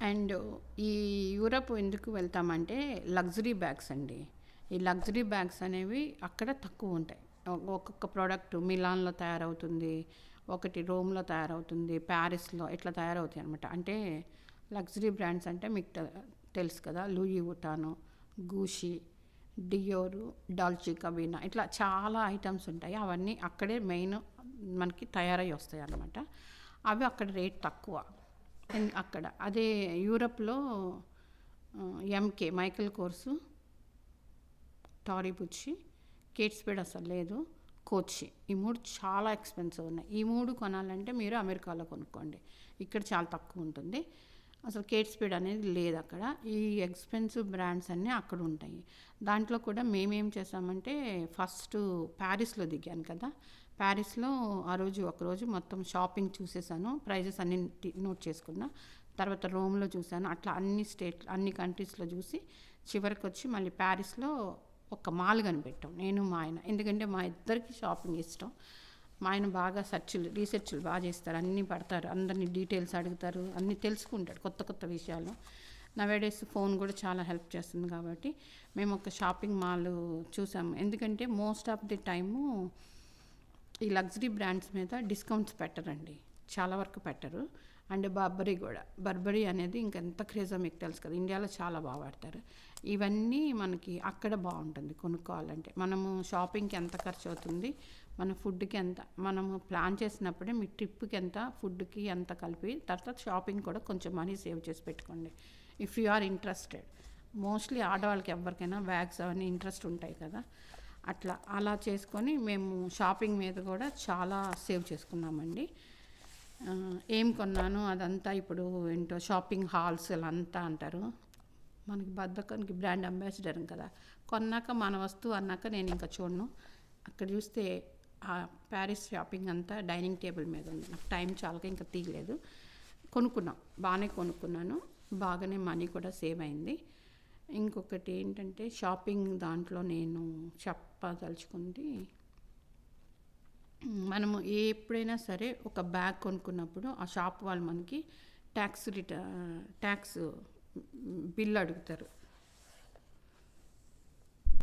And ఈ Europe ఎందుకు వెళ్తామంటే luxury bags అండి. ఈ లగ్జరీ బ్యాగ్స్ అనేవి అక్కడ తక్కువ ఉంటాయి. ఒక్కొక్క ప్రోడక్ట్ మిలాన్‌లో తయారవుతుంది. ఒకటి రోమ్‌లో తయారవుతుంది. ప్యారిస్‌లో ఇట్లా తయారవుతాయి అనమాట. అంటే లగ్జరీ బ్రాండ్స్ అంటే మీకు తెలుసు కదా! లూయి వుటాను, గూషి, డియోరు, డాల్చే గబీనా ఇట్లా చాలా ఐటమ్స్ ఉంటాయి. అవన్నీ అక్కడే మెయిన్ మనకి తయారై వస్తాయి అన్నమాట. అవి అక్కడ రేట్ తక్కువ. అక్కడ అదే యూరప్‌లో ఎంకే మైకెల్ కోర్సు, టారీ బుచ్చి, కేట్ స్పేడ్ అసలు లేదు, కోచి ఈ 3 చాలా ఎక్స్పెన్సివ్ ఉన్నాయి. ఈ 3 కొనాలంటే మీరు అమెరికాలో కొనుక్కోండి. ఇక్కడ చాలా తక్కువ ఉంటుంది. అసలు కేట్ స్పేడ్ అనేది లేదు అక్కడ. ఈ ఎక్స్పెన్సివ్ బ్రాండ్స్ అన్నీ అక్కడ ఉంటాయి. దాంట్లో కూడా మేమేం చేసామంటే ఫస్ట్ ప్యారిస్‌లో దిగాను కదా! ప్యారిస్‌లో ఆ రోజు ఒకరోజు మొత్తం షాపింగ్ చూసేసాను. ప్రైజెస్ అన్నీ నోట్ చేసుకున్నా. తర్వాత రోమ్‌లో చూసాను. అట్లా అన్ని కంట్రీస్‌లో చూసి చివరికొచ్చి మళ్ళీ ప్యారిస్‌లో ఒక మాల్ కనిపెట్టాం నేను మా ఆయన. ఎందుకంటే మా ఇద్దరికి షాపింగ్ ఇష్టం. మా ఆయన బాగా రీసెర్చ్లు బాగా చేస్తారు. అన్నీ పడతారు. అందరినీ డీటెయిల్స్ అడుగుతారు. అన్నీ తెలుసుకుంటాడు కొత్త కొత్త విషయాలు. నవేడేస్ ఫోన్ కూడా చాలా హెల్ప్ చేస్తుంది కాబట్టి మేము ఒక షాపింగ్ మాల్ చూసాము. ఎందుకంటే మోస్ట్ ఆఫ్ ది టైము ఈ లగ్జరీ బ్రాండ్స్ మీద డిస్కౌంట్స్ పెట్టరండి. చాలా వరకు పెట్టరు. అండ్ బర్బరీ అనేది ఇంకెంత క్రేజో మీకు తెలుసు కదా! ఇండియాలో చాలా బాగా వాడతారు. ఇవన్నీ మనకి అక్కడ బాగుంటుంది కొనుక్కోవాలంటే. మనము షాపింగ్కి ఎంత ఖర్చు అవుతుంది, మన ఫుడ్కి ఎంత, మనము ప్లాన్ చేసినప్పుడే మీ ట్రిప్కి ఎంత, ఫుడ్కి ఎంత కలిపి తర్వాత షాపింగ్ కూడా కొంచెం మనీ సేవ్ చేసి పెట్టుకోండి if you are interested. Mostly ఆడవాళ్ళకి ఎవరికైనా బ్యాగ్స్ అవన్నీ ఇంట్రెస్ట్ ఉంటాయి కదా! అలా చేసుకొని మేము షాపింగ్ మీద కూడా చాలా సేవ్ చేసుకున్నామండి. ఏం కొన్నాను అదంతా ఇప్పుడు ఏంటో షాపింగ్ హాల్స్ ఇలా అంతా అంటారు. మనకి బద్ధకానికి బ్రాండ్ అంబాసిడర్ కదా! కొన్నాక మన వస్తువు అన్నాక నేను ఇంకా చూడను. అక్కడ చూస్తే ఆ ప్యారిస్ షాపింగ్ అంతా డైనింగ్ టేబుల్ మీద ఉంది. నాకు టైం చాలక ఇంకా తీయలేదు. బాగానే కొనుక్కున్నాను. బాగానే మనీ కూడా సేవ్ అయింది. ఇంకొకటి ఏంటంటే షాపింగ్ దాంట్లో నేను చెప్పదలుచుకుంది, మనము ఎప్పుడైనా సరే ఒక బ్యాగ్ కొనుక్కున్నప్పుడు ఆ షాప్ వాళ్ళు మనకి ట్యాక్స్ బిల్ అడుగుతారు.